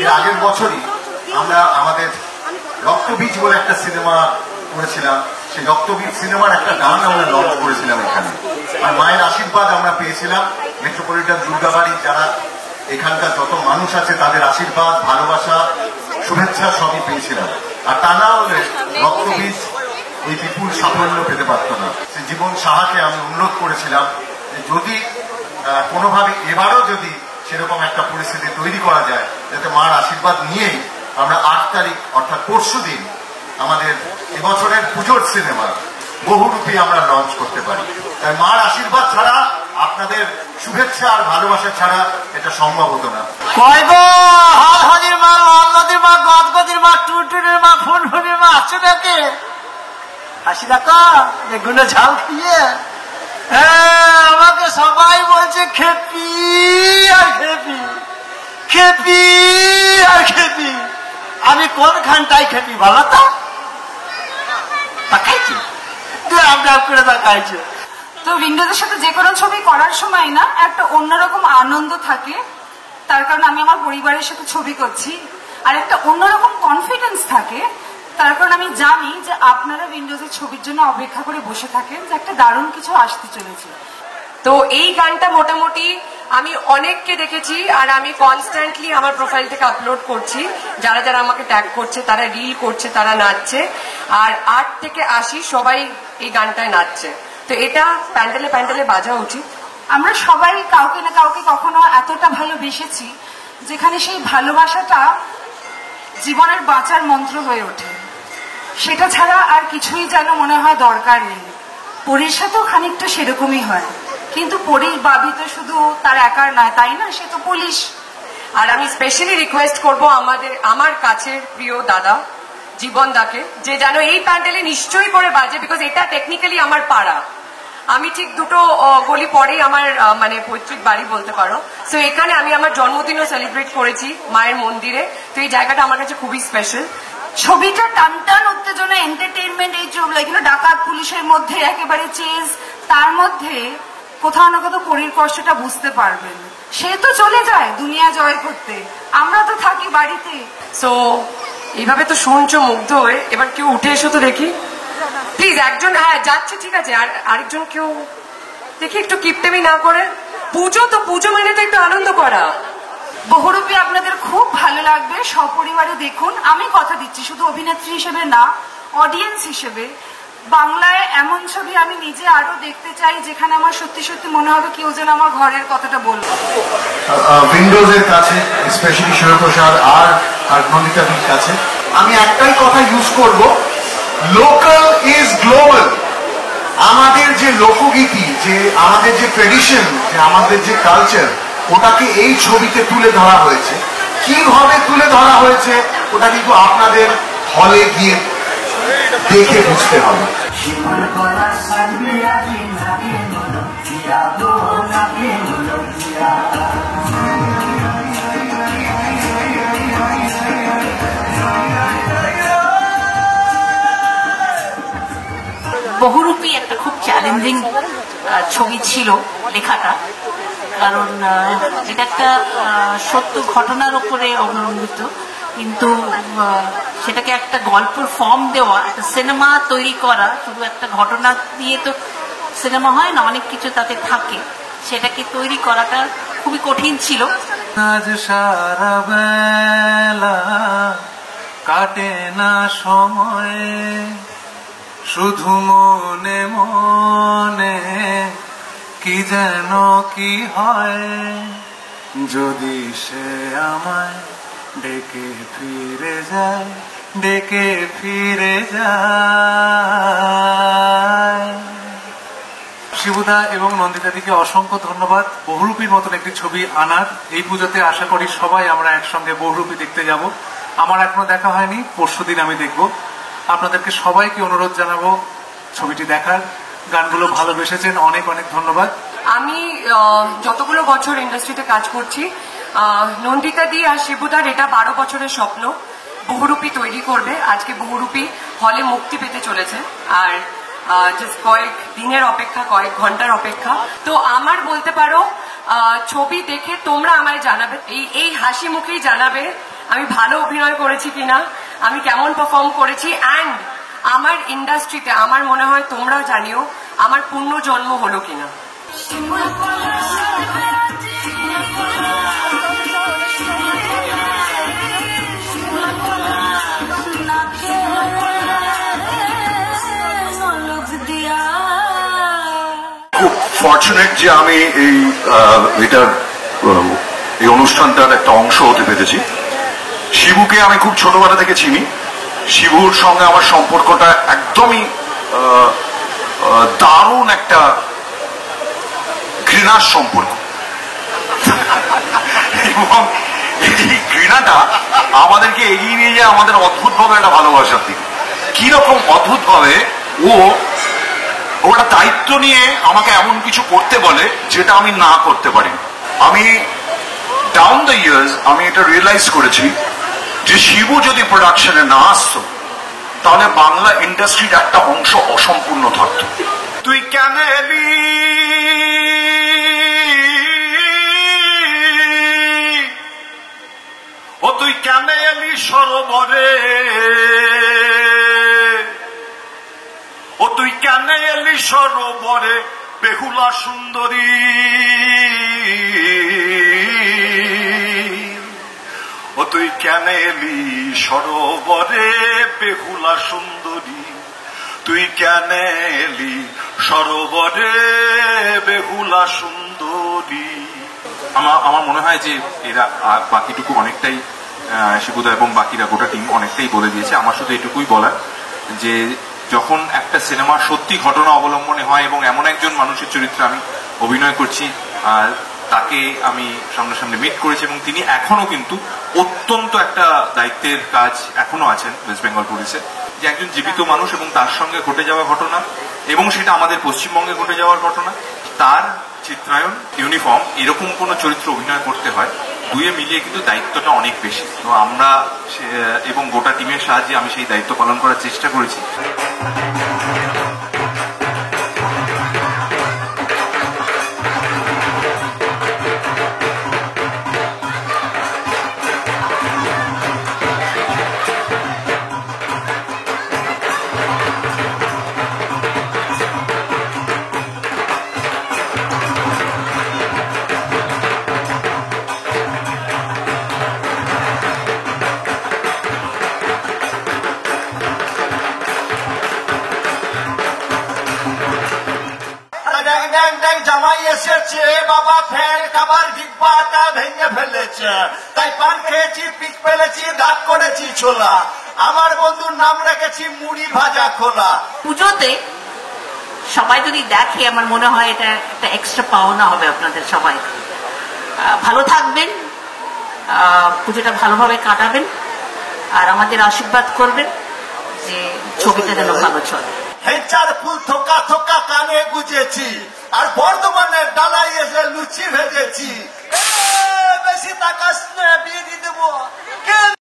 এর আগের বছরই আমরা আমাদের রক্তবীজ বলে একটা সিনেমা করেছিলাম, সেই রক্তবীজ সিনেমার একটা গান আমরা লঞ্চ করেছিলাম এখানে। আর মায়ের আশীর্বাদ আমরা পেয়েছিলাম মেট্রোপলিটন দুর্গাবাড়ির যারা এখানকার যত মানুষ আছে তাদের আশীর্বাদ, ভালোবাসা, শুভেচ্ছা সবই পেয়েছিলাম। আর তা না হলে রক্তবীজ এই বিপুল সাফল্য পেতে পারত না। জীবন সাহাকে আমি অনুরোধ করেছিলাম যে যদি কোনোভাবে এবারও যদি সেরকম একটা পরিস্থিতি তৈরি করা যায় যাতে মার আশীর্বাদ নিয়েই আমরা 8 তারিখ অর্থাৎ পরশু দিন আমাদের এবছরের পুজোর সিনেমা বহুরূপী আমরা লঞ্চ করতে পারি। তাই মার আশীর্বাদ ছাড়া, আপনাদের শুভেচ্ছা আর ভালোবাসা ছাড়া এটা সম্ভব হতো না। কয় গো হালহালির মা, আল্লাদের মা, গদগদের মা, টুনটুনের মা, ফুনফুনের মা আসছে নাকি? হাসি দেখা বেগুনে ঝাল খেয়ে আমাকে সবাই বলছে খেপি আর খেপি, খেপি আর খেপি। আমি কোনখানটাই খেপি বলো তো? তাকাইছি, ডাব করে তাকাইছে। তো উইন্ডোজের সাথে যে কোনো ছবি করার সময় না একটা অন্যরকম আনন্দ থাকে, তার কারণ আমি আমার পরিবারের সাথে ছবি করছি। আর একটা অন্যরকম কনফিডেন্স থাকে, তার কারণ আমি জানি যে আপনারা উইন্ডোজের ছবির জন্য অপেক্ষা করে বসে থাকেন যে একটা দারুণ কিছু আসতে চলেছে। তো এই গানটা মোটামুটি আমি অনেককে দেখেছি, আর আমি কনস্ট্যান্টলি আমার প্রোফাইল থেকে আপলোড করছি। যারা যারা আমাকে ট্যাগ করছে, তারা রিল করছে, তারা নাচছে। আর 8 থেকে 80 সবাই এই গানটায় নাচছে। তো এটা প্যান্ডেলে প্যান্ডেলে বাজা উচিত। আমরা সবাই কাউকে না কাউকে কখনো এতটা ভালোবেসেছি যেখানে সেই ভালোবাসাটা জীবনের বাঁচার মন্ত্র হয়ে ওঠে। সেটা ছাড়া আর কিছুই যেন মনে হয় দরকার নেই। পরীর সাথেও খানিকটা সেরকমই হয়, কিন্তু পরীর বাবি তো শুধু তার একার নয়, তাই না? সে তো পুলিশ। আর আমি স্পেশালি রিকোয়েস্ট করব আমার কাছের প্রিয় দাদা জীবন দাকে যে যেন এই প্যান্ডেলে নিশ্চয়ই করে বাজে, বিকজ এটা টেকনিক্যালি আমার পাড়া। আমি ঠিক 2 গলি পরেই আমার মানে পৈতৃক বাড়ি বলতে পারো। সো এখানে আমি আমার জন্মদিনও সেলিব্রেট করেছি মায়ের মন্দিরে। তো এই জায়গাটা আমার কাছে খুবই স্পেশাল। ছবিটা টানটান উত্তেজনা, এন্টারটেইনমেন্ট, এই এগুলো ডাকাত পুলিশের মধ্যে একেবারে চেজ, তার মধ্যে কোথাও না কোথাও পরীর কষ্টটা বুঝতে পারবেন। সে তো চলে যায় দুনিয়া জয় করতে, আমরা তো থাকি বাড়িতে। সো এইভাবে তো শুনছো মুগ্ধ হয়ে, এবার কেউ উঠে এসো তো দেখি প্লিজ। একজন হ্যাঁ যাচ্ছে, ঠিক আছে, আর আরেকজন কেউ দেখি একটু কিপটেমি না করে। পুজো তো, পুজো মানে তো একটু আনন্দ করা। বহুরূপী আপনাদের খুব ভালো লাগবে, সপরিবারে দেখুন। আমি কথা দিচ্ছি শুধু অভিনেত্রী হিসেবে না, অডিয়েন্স হিসেবে বাংলায় এমন ছবি আমি নিজে আরো দেখতে চাই যেখানে আমার সত্যি সত্যি মনে হবে কেউ যেন আমার ঘরের কথাটা বলবে। উইন্ডোজের কাছে স্পেশালি শিবপ্রসাদ আর নন্দিতাদির কাছে আমি একটাই কথা ইউজ করব, লোকাল ইজ গ্লোবাল। আমাদের যে লোকগীতি, যে আমাদের যে ট্রেডিশন, যে আমাদের যে কালচার, ওটাকে এই ছবিতে তুলে ধরা হয়েছে। কিভাবে তুলে ধরা হয়েছে ওটা কিন্তু আপনাদের হলে গিয়ে দেখে বুঝতে হবে। বহুরূপী একটা খুব চ্যালেঞ্জিং ছবি ছিল লেখাটা, কারণ এটা একটা সত্য ঘটনার উপরে অবলম্বিত, কিন্তু সেটাকে একটা গল্পের ফর্ম দেওয়া, একটা সিনেমা তৈরি করা, শুধু একটা ঘটনা দিয়ে তো সিনেমা হয় না, অনেক কিছু তাতে থাকে, সেটাকে তৈরি করাটা খুবই কঠিন ছিল। আজ সারা বেলা কাটে না সময়, শুধু মনে মনে কি যেন কি হয়, যদি সে আমায় ডেকে ফিরে যায়, ডেকে ফিরে যায়। শিবুদা এবং নন্দিতাদিকে অসংখ্য ধন্যবাদ বহুরূপীর মতন একটি ছবি আনার। এই পুজোতে আশা করি সবাই আমরা একসঙ্গে বহুরূপী দেখতে যাব। আমার এখনো দেখা হয়নি, পরশুদিন আমি দেখব। আপনাদেরকে সবাইকে অনুরোধ জানাবো ছবিটি দেখার। গানগুলো ভালোবেসেছেন, অনেক অনেক ধন্যবাদ। আমি যতগুলো বছর ইন্ডাস্ট্রিতে কাজ করছি, নন্দিতা দি আর শিবুদার এটা 12 বছরের স্বপ্ন, বহুরূপী তৈরি করবে। আজকে বহুরূপী হলে মুক্তি পেতে চলেছে, আর জাস্ট কয়েক দিনের অপেক্ষা, কয়েক ঘন্টার অপেক্ষা। তো আমার বলতে পারো ছবি দেখে তোমরা আমায় জানাবে, এই হাসি মুখেই জানাবে আমি ভালো অভিনয় করেছি কিনা, আমি কেমন পারফর্ম করেছি। অ্যান্ড আমার ইন্ডাস্ট্রিতে আমার মনে হয় তোমরাও জানিও আমার পুনর্জন্ম হলো কিনা। খুব ফর্চুনেট যে আমি এই অনুষ্ঠানটার একটা অংশ হতে পেরেছি। শিবুকে আমি খুব ছোটবেলা থেকে চিনি। শিবুর সঙ্গে আমার সম্পর্কটা একদমই দারুণ একটা ঘৃণার সম্পর্ক, এবং এই ঘৃণাটা আমাদেরকে এগিয়ে নিয়ে যায় আমাদের অদ্ভুতভাবে একটা ভালোবাসার দিকে। কিরকম অদ্ভুতভাবে ওটা দায়িত্ব নিয়ে আমাকে এমন কিছু করতে বলে যেটা আমি না করতে পারি। আমি ডাউন দ্য ইয়ার্স আমি এটা রিয়েলাইজ করেছি যে শিবু যদি প্রোডাকশনে না আসতো তাহলে বাংলা ইন্ডাস্ট্রির একটা অংশ অসম্পূর্ণ থাকত। তুই কেন এলি ও, তুই কেন এলি সরোবরে, ও তুই কেন এলি সরোবরে বেহুলা সুন্দরী, ও তুই কেন এলি সরোবরে বেহুলা সুন্দরী, তুই কেন এলি সরোবরে বেহুলা সুন্দরী। আমার মনে হয় যে এরা বাকিটুকু অনেকটাই শিবুদা এবং বাকিরা গোটা টিম অনেকটাই বলে দিয়েছে। আমার শুধু এটুকুই বলার যে যখন একটা সিনেমা সত্যি ঘটনা অবলম্বনে হয় এবং এমন একজন মানুষের চরিত্রে আমি অভিনয় করছি, তাকে আমি সামনাসামনি মিট করেছি এবং তিনি এখনো কিন্তু অত্যন্ত একটা দায়িত্বের কাজ এখনো আছেন ওয়েস্ট বেঙ্গল পুলিশে, যে একজন জীবিত মানুষ এবং তার সঙ্গে ঘটে যাওয়া ঘটনা এবং সেটা আমাদের পশ্চিমবঙ্গে ঘটে যাওয়ার ঘটনা, তার চিত্রায়ন, ইউনিফর্ম, এরকম কোনো চরিত্র অভিনয় করতে হয়, দুয়ে মিলিয়ে কিন্তু দায়িত্বটা অনেক বেশি। তো আমরা এবং গোটা টিমের সাহায্যে আমি সেই দায়িত্ব পালন করার চেষ্টা করেছি। জামাই এসেছে বাবা, ফ্যান খাবার ডিব্বাটা ভেঙে ফেলেছে, তাই পান খেয়েছি, পিক ফেলেছি, দাঁত করেছি ছোলা, আমার বন্ধুর নাম রেখেছি মুড়ি ভাজা খোলা। পুজোতে সবাই যদি দেখে আমার মনে হয় এটা একটা এক্সট্রা পাওনা হবে আপনাদের সবাই। ভালো থাকবেন, পুজোটা ভালোভাবে কাটাবেন, আর আমাদের আশীর্বাদ করবেন যে ছবিটা যেন ভালো চলে। হেঁচার ফুল থোকা থোকা কানে গুজেছি, আর বর্ধমানের ডালাই এসে লুচি ভেজেছি। বেশি তাকাস না,